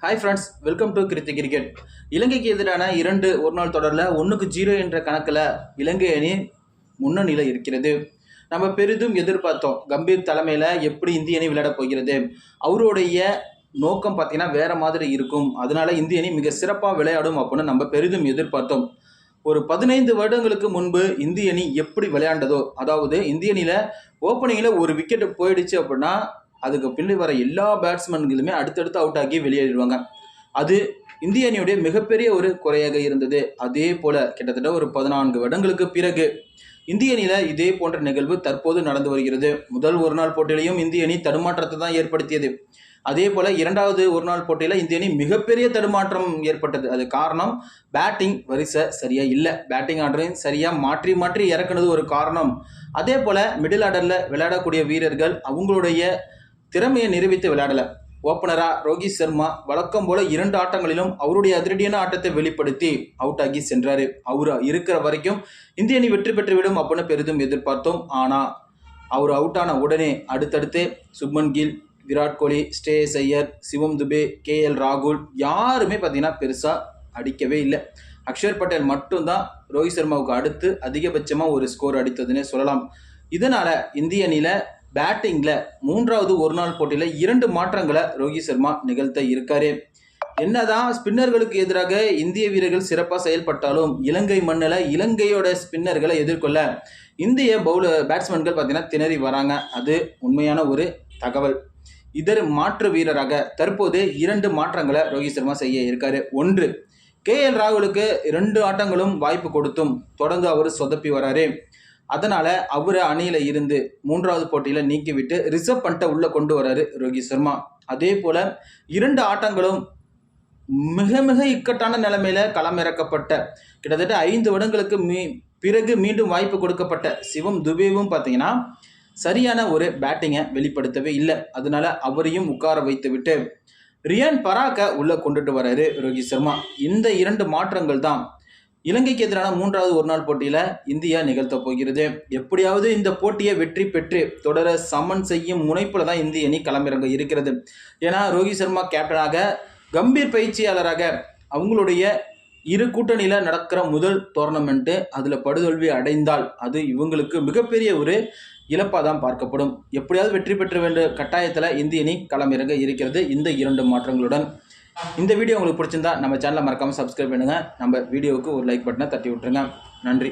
Hi friends, welcome to Kriti cricket. இலங்கைக்கு எதிரான 2 ஒருநாள் தொடரில் 1-0 என்ற கணக்கில் இலங்கை அணி முன்னணியில் இருக்கிறது. நம்ம பெரிதும் எதிர்பார்த்தோம் கம்பீர் தலைமையில் எப்படி இந்திய அணி விளையாட போகிறது. அவருடைய நோக்கம் பார்த்தீங்கன்னா வேற மாதிரி இருக்கும். அதனால இந்திய அணி மிக சிறப்பாக விளையாடும் அப்படின்னு நம்ம பெரிதும் எதிர்பார்த்தோம். ஒரு 15 வருடங்களுக்கு முன்பு இந்திய அணி எப்படி விளையாண்டதோ, அதாவது இந்திய அணியில் ஓப்பனிங்கில் ஒரு விக்கெட் போயிடுச்சு அப்படின்னா அதுக்கு பின்னாடி வர எல்லா பேட்ஸ்மேன்களுமே அடுத்தடுத்து அவுட் ஆகி வெளியேறிடுவாங்க. அது இந்திய அணியுடைய மிகப்பெரிய ஒரு குறையாக இருந்தது. அதே போல கிட்டத்தட்ட ஒரு 14 வருடங்களுக்கு பிறகு இந்திய அணியில இதே போன்ற நிகழ்வு தற்போது நடந்து வருகிறது. முதல் ஒரு நாள் போட்டியிலையும் இந்திய அணி தடுமாற்றத்தை தான் ஏற்படுத்தியது. அதே போல இரண்டாவது ஒரு நாள் போட்டியில இந்திய அணி மிகப்பெரிய தடுமாற்றம் ஏற்பட்டது. அது காரணம் பேட்டிங் வரிசை சரியா இல்லை. பேட்டிங் ஆர்டரையும் சரியா மாற்றி மாற்றி இறக்குனது ஒரு காரணம். அதே போல மிடில் ஆர்டர்ல விளையாடக்கூடிய வீரர்கள் அவங்களுடைய திறமையை நிரூபித்து விளையாடல. ஓப்பனரா ரோஹித் சர்மா வழக்கம் போல 2 ஆட்டங்களிலும் அவருடைய அதிரடியான ஆட்டத்தை வெளிப்படுத்தி அவுட் ஆகி சென்றாரு. அவர் இருக்கிற வரைக்கும் இந்திய அணி வெற்றி பெற்றுவிடும் அப்படின்னு பெரிதும் எதிர்பார்த்தோம். ஆனா அவர் அவுட் ஆன உடனே அடுத்தடுத்து சுப்மன் கில், விராட் கோலி, ஸ்ரேயஸ் ஐயர், சிவம் துபே, KL ராகுல் யாருமே பார்த்தீங்கன்னா பெருசா அடிக்கவே இல்லை. அக்ஷர் பட்டேல் மட்டும்தான் ரோஹித் சர்மாவுக்கு அடுத்து அதிகபட்சமாக ஒரு ஸ்கோர் அடித்ததுன்னு சொல்லலாம். இதனால இந்திய அணியில பேட்டிங்ல 3வது ஒரு நாள் போட்டியில 2 மாற்றங்களை ரோஹித் சர்மா நிகழ்த்த இருக்காரு. என்னதான் ஸ்பின்னர்களுக்கு எதிராக இந்திய வீரர்கள் சிறப்பாக செயல்பட்டாலும் இலங்கை மண்ணில் இலங்கையோட ஸ்பின்னர்களை எதிர்கொள்ள இந்திய பேட்ஸ்மேன்கள் பார்த்தீங்கன்னா திணறி வராங்க. அது உண்மையான ஒரு தகவல். இதர் மாற்று வீரராக தற்போது 2 மாற்றங்களை ரோஹித் சர்மா செய்ய இருக்காரு. ஒன்று, KL ராகுலுக்கு 2 ஆட்டங்களும் வாய்ப்பு கொடுத்தும் தொடர்ந்து அவர் சொதப்பி வராரு. அதனால அவரை அணியில இருந்து 3வது போட்டியில நீக்கிவிட்டு ரிசர்வ் பண்ணிட்ட உள்ள கொண்டு வராரு ரோஹித் சர்மா. அதே போல 2 ஆட்டங்களும் மிக மிக இக்கட்டான நிலைமையில களமிறக்கப்பட்ட கிட்டத்தட்ட 5 வருடங்களுக்கு பிறகு மீண்டும் வாய்ப்பு கொடுக்கப்பட்ட சிவம் துபேவும் பார்த்தீங்கன்னா சரியான ஒரு பேட்டிங்கை வெளிப்படுத்தவே இல்லை. அதனால அவரையும் உட்கார வைத்து விட்டு ரியான் பராக்கை உள்ள கொண்டுட்டு வராரு ரோஹித் சர்மா. இந்த 2 மாற்றங்கள் தான் இலங்கைக்கு எதிரான 3வது ஒரு நாள் போட்டியில இந்தியா நிகழ்த்த போகிறது. எப்படியாவது இந்த போட்டியை வெற்றி பெற்று தொடர சமன் செய்யும் முனைப்புல தான் இந்திய அணி களமிறங்க இருக்கிறது. ஏன்னா ரோஹித் சர்மா கேப்டனாக, கம்பீர் பயிற்சியாளராக அவங்களுடைய இரு கூட்டணியில நடக்கிற முதல் டோர்னமெண்ட்டு அதில் படுதோல்வி அடைந்தால் அது இவங்களுக்கு மிகப்பெரிய ஒரு இழப்பாக தான் பார்க்கப்படும். எப்படியாவது வெற்றி பெற்ற வேண்டிய கட்டாயத்தில் இந்திய அணி களமிறங்க இருக்கிறது இந்த 2 மாற்றங்களுடன். இந்த வீடியோ உங்களுக்கு பிடிச்சிருந்தா நம்ம சேனலை மறக்காமல் சப்ஸ்கிரைப் பண்ணுங்கள். நம்ம வீடியோவுக்கு ஒரு லைக் பட்டனை தட்டி விட்டுருங்க. நன்றி.